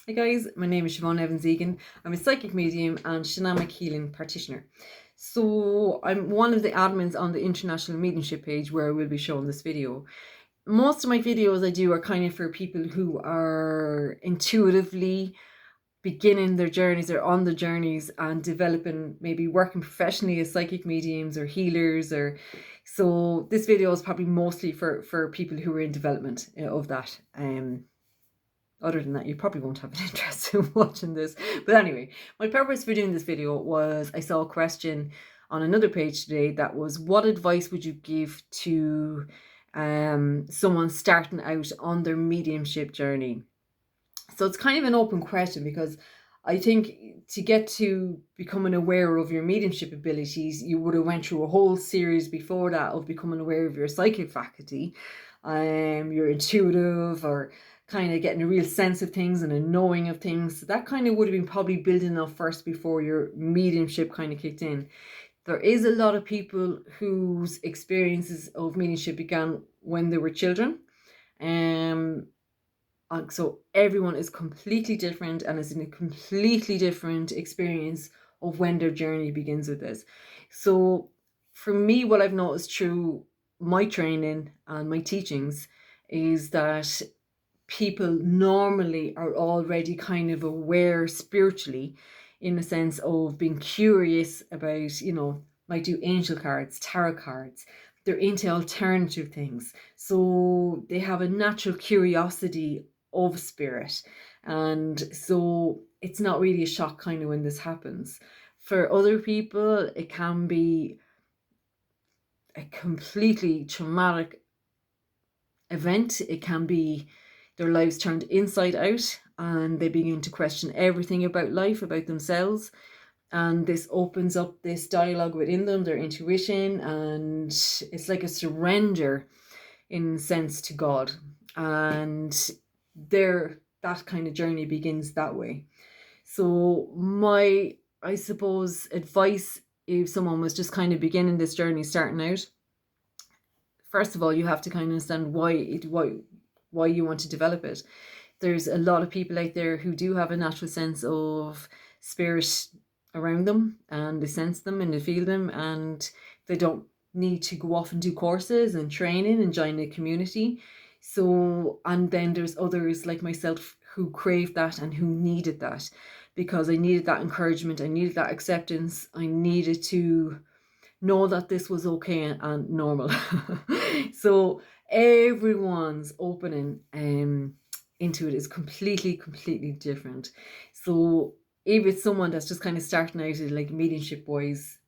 Hey guys, my name is Siobhan Evans-Egan. I'm a psychic medium and shamanic healing practitioner. So I'm one of the admins on the International Mediumship page where I will be showing this video. Most of my videos I do are kind of for people who are intuitively beginning their journeys or on the journeys and developing, maybe working professionally as psychic mediums or healers. Or so this video is probably mostly for people who are in development of that. Other than that, you probably won't have an interest in watching this. But anyway, my purpose for doing this video was I saw a question on another page today that was, what advice would you give to someone starting out on their mediumship journey? So it's kind of an open question, because I think to get to becoming aware of your mediumship abilities, you would have went through a whole series before that of becoming aware of your psychic faculty, your intuitive, or kind of getting a real sense of things and a knowing of things. So that kind of would have been probably building up first before your mediumship kind of kicked in. There is a lot of people whose experiences of mediumship began when they were children. So everyone is completely different and is in a completely different experience of when their journey begins with this. So for me, what I've noticed through my training and my teachings is that people normally are already kind of aware spiritually, in the sense of being curious about, might do angel cards, tarot cards. They're into alternative things. So they have a natural curiosity of spirit. And so it's not really a shock kind of when this happens. For other people, it can be a completely traumatic event. It can be their lives turned inside out and they begin to question everything about life, about themselves. And this opens up this dialogue within them, their intuition, and it's like a surrender in sense to God. And that kind of journey begins that way. So my, I suppose, advice, if someone was just kind of beginning this journey, starting out, first of all, you have to kind of understand why you want to develop it. There's a lot of people out there who do have a natural sense of spirit around them, and they sense them and they feel them, and they don't need to go off and do courses and training and join a community. So, and then there's others like myself who crave that and who needed that, because I needed that encouragement, I needed that acceptance, I needed to know that this was okay and normal. So everyone's opening into it is completely different. So if it's someone that's just kind of starting out like mediumship wise,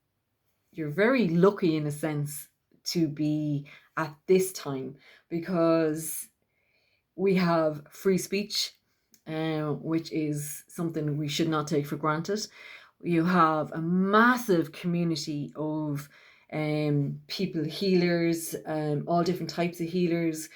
you're very lucky in a sense to be at this time, because we have free speech, which is something we should not take for granted. You have a massive community of people, healers, all different types of healers,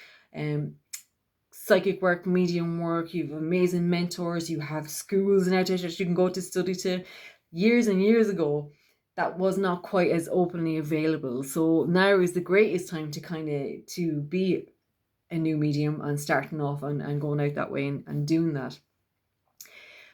psychic work, medium work. You have amazing mentors. You have schools and educators you can go to study to. Years and years ago, that was not quite as openly available. So now is the greatest time to be a new medium and starting off and going out that way and doing that.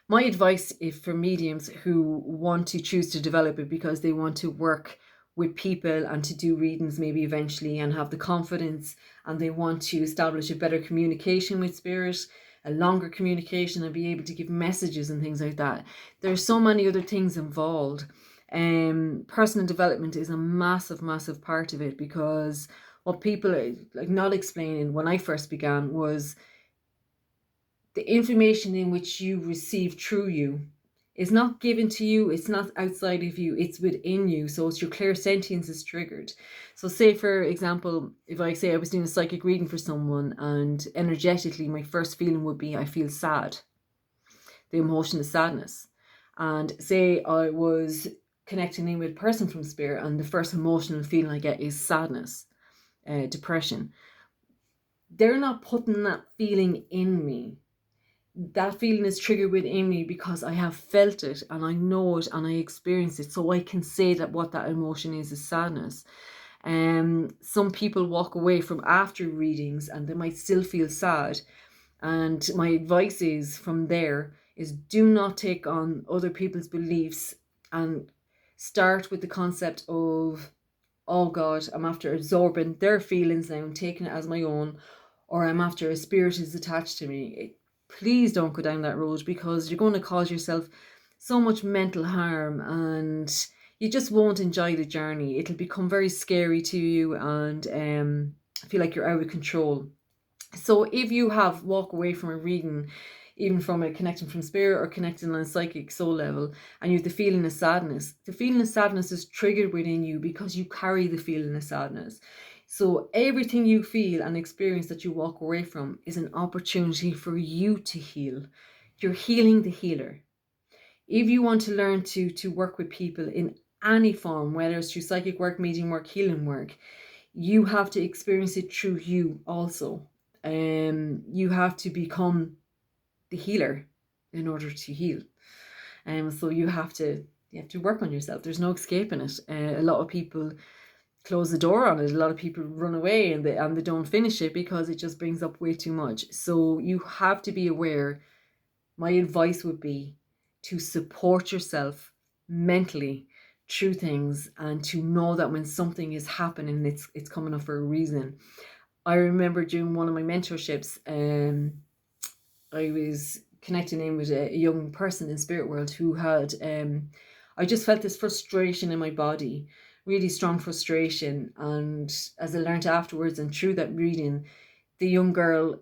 My advice, if for mediums who want to choose to develop it because they want to work with people and to do readings maybe eventually and have the confidence, and they want to establish a better communication with spirit, a longer communication, and be able to give messages and things like that. There's so many other things involved. Personal development is a massive part of it, because what people are like not explaining when I first began was the information in which you receive through you is not given to you, it's not outside of you, it's within you. So it's your clairsentience is triggered. So say, for example, if I say I was doing a psychic reading for someone and energetically my first feeling would be I feel sad, the emotion is sadness. And say I was connecting in with a person from spirit and the first emotional feeling I get is sadness, depression. They're not putting that feeling in me. That feeling is triggered within me because I have felt it and I know it and I experience it. So I can say that what that emotion is sadness. Some people walk away from after readings and they might still feel sad. And my advice is from there is do not take on other people's beliefs, and start with the concept of, oh God, I'm after absorbing their feelings now and taking it as my own, or I'm after a spirit is attached to me. Please don't go down that road, because you're going to cause yourself so much mental harm, and you just won't enjoy the journey. It'll become very scary to you, and feel like you're out of control. So if you have walk away from a reading, even from a connecting from spirit or connecting on a psychic soul level, and you have the feeling of sadness is triggered within you because you carry the feeling of sadness. So everything you feel and experience that you walk away from is an opportunity for you to heal. You're healing the healer. If you want to learn to work with people in any form, whether it's through psychic work, medium work, healing work, you have to experience it through you also. You have to become the healer in order to heal. So you have to work on yourself. There's no escaping it. A lot of people close the door on it. A lot of people run away, and they don't finish it because it just brings up way too much. So you have to be aware. My advice would be to support yourself mentally through things, and to know that when something is happening, it's coming up for a reason. I remember during one of my mentorships, I was connecting in with a young person in spirit world who had, I just felt this frustration in my body, really strong frustration. And as I learned afterwards and through that reading, the young girl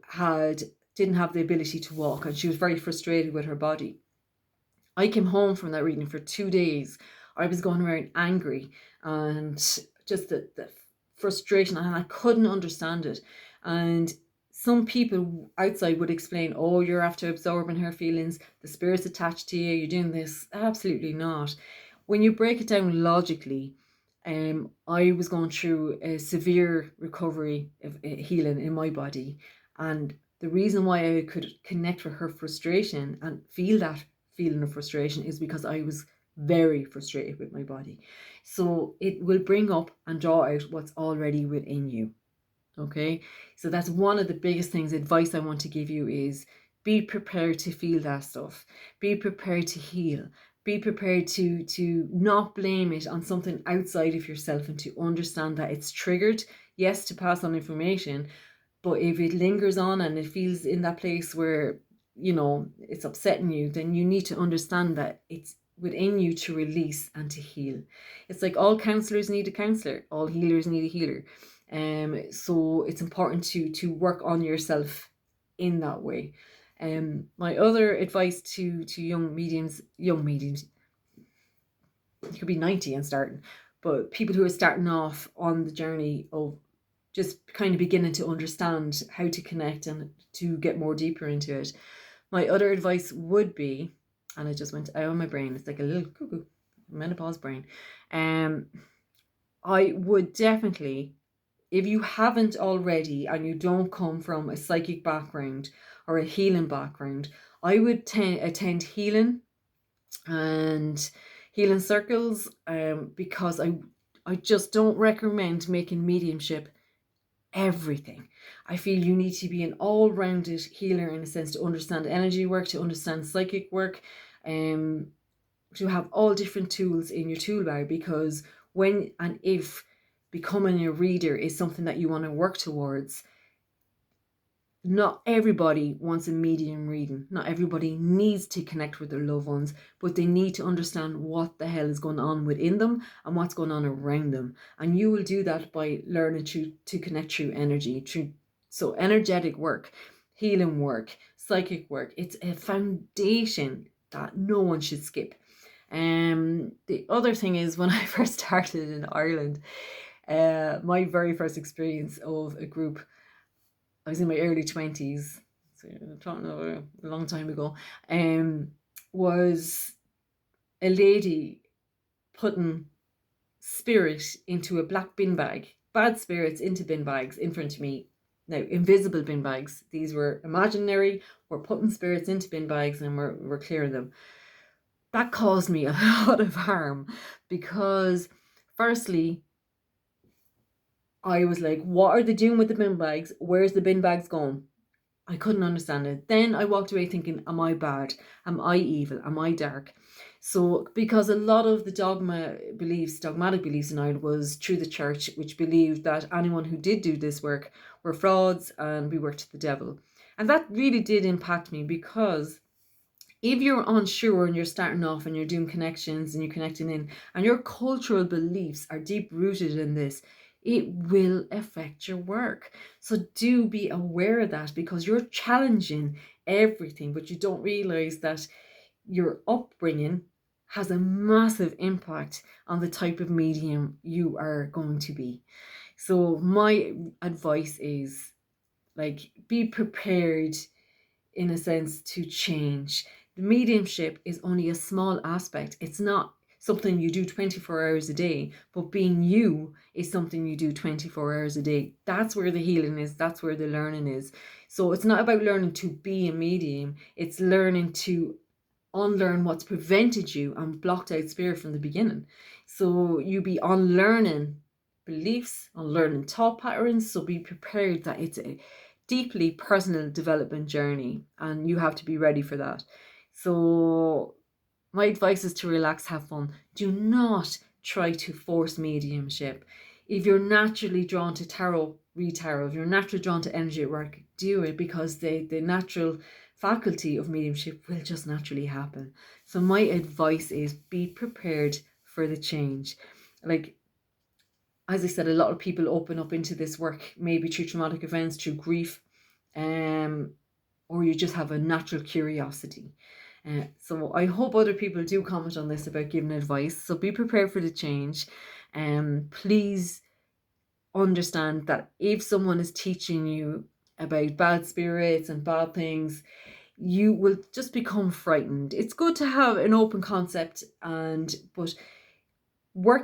didn't have the ability to walk, and she was very frustrated with her body. I came home from that reading for 2 days. I was going around angry, and just the frustration, and I couldn't understand it. And some people outside would explain, oh, you're after absorbing her feelings, the spirit's attached to you, you're doing this. Absolutely not. When you break it down logically, I was going through a severe recovery of healing in my body, and the reason why I could connect with her frustration and feel that feeling of frustration is because I was very frustrated with my body. So it will bring up and draw out what's already within you. Okay, so that's one of the biggest things, advice I want to give you, is be prepared to feel that stuff. Be prepared to heal. Be prepared to not blame it on something outside of yourself, and to understand that it's triggered, yes, to pass on information, but if it lingers on and it feels in that place where, it's upsetting you, then you need to understand that it's within you to release and to heal. It's like all counselors need a counselor, all healers need a healer. So it's important to work on yourself in that way. My other advice to young mediums, it could be 90 and starting, but people who are starting off on the journey of just kind of beginning to understand how to connect and to get more deeper into it. My other advice would be, and it just went out of my brain, it's like a little cuckoo, menopause brain. I would definitely, if you haven't already and you don't come from a psychic background or a healing background, I would attend healing and healing circles, because I just don't recommend making mediumship everything. I feel you need to be an all-rounded healer in a sense, to understand energy work, to understand psychic work, to have all different tools in your toolbar, because when and if becoming a reader is something that you want to work towards, not everybody wants a medium reading. Not everybody needs to connect with their loved ones, but they need to understand what the hell is going on within them and what's going on around them. And you will do that by learning to connect through energy. So energetic work, healing work, psychic work, it's a foundation that no one should skip. The other thing is, when I first started in Ireland, my very first experience of a group, I was in my early 20s, so I'm talking about a long time ago, was a lady putting spirit into a black bin bag, bad spirits into bin bags in front of me. Now, invisible bin bags. These were imaginary. We're putting spirits into bin bags and we're clearing them. That caused me a lot of harm, because firstly, I was like, what are they doing with the bin bags? Where's the bin bags going? I couldn't understand it. Then I walked away thinking, am I bad? Am I evil? Am I dark? So, because a lot of the dogmatic beliefs in Ireland was through the church, which believed that anyone who did do this work were frauds and we worked the devil. And that really did impact me, because if you're unsure and you're starting off and you're doing connections and you're connecting in, and your cultural beliefs are deep rooted in this, it will affect your work. So do be aware of that, because you're challenging everything, but you don't realize that your upbringing has a massive impact on the type of medium you are going to be. So my advice is, like, be prepared in a sense to change. The mediumship is only a small aspect. It's not something you do 24 hours a day, but being you is something you do 24 hours a day. That's where the healing is. That's where the learning is. So it's not about learning to be a medium. It's learning to unlearn what's prevented you and blocked out spirit from the beginning. So you be unlearning beliefs, unlearning thought patterns. So be prepared that it's a deeply personal development journey, and you have to be ready for that. So my advice is to relax, have fun. Do not try to force mediumship. If you're naturally drawn to tarot, read tarot. If you're naturally drawn to energy work, do it, because the natural faculty of mediumship will just naturally happen. So my advice is, be prepared for the change. Like, as I said, a lot of people open up into this work maybe through traumatic events, through grief, or you just have a natural curiosity. So I hope other people do comment on this about giving advice. So be prepared for the change. Please understand that if someone is teaching you about bad spirits and bad things, you will just become frightened. It's good to have an open concept, but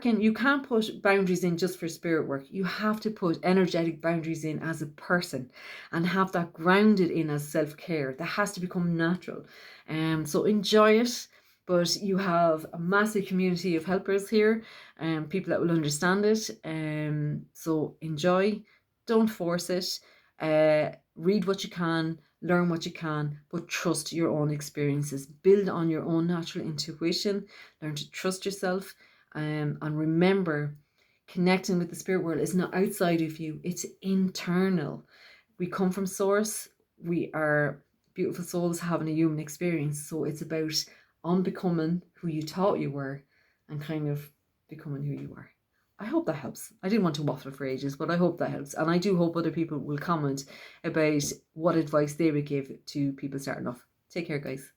you can't put boundaries in just for spirit work. You have to put energetic boundaries in as a person, and have that grounded in as self-care. That has to become natural. So enjoy it, but you have a massive community of helpers here, and people that will understand it. So enjoy, don't force it. Read what you can, learn what you can, but trust your own experiences. Build on your own natural intuition. Learn to trust yourself. And remember, connecting with the spirit world is not outside of you, it's internal. We come from source. We are beautiful souls having a human experience. So it's about unbecoming who you thought you were and kind of becoming who you are. I hope that helps. I didn't want to waffle for ages, but I hope that helps. And I do hope other people will comment about what advice they would give to people starting off. Take care, guys.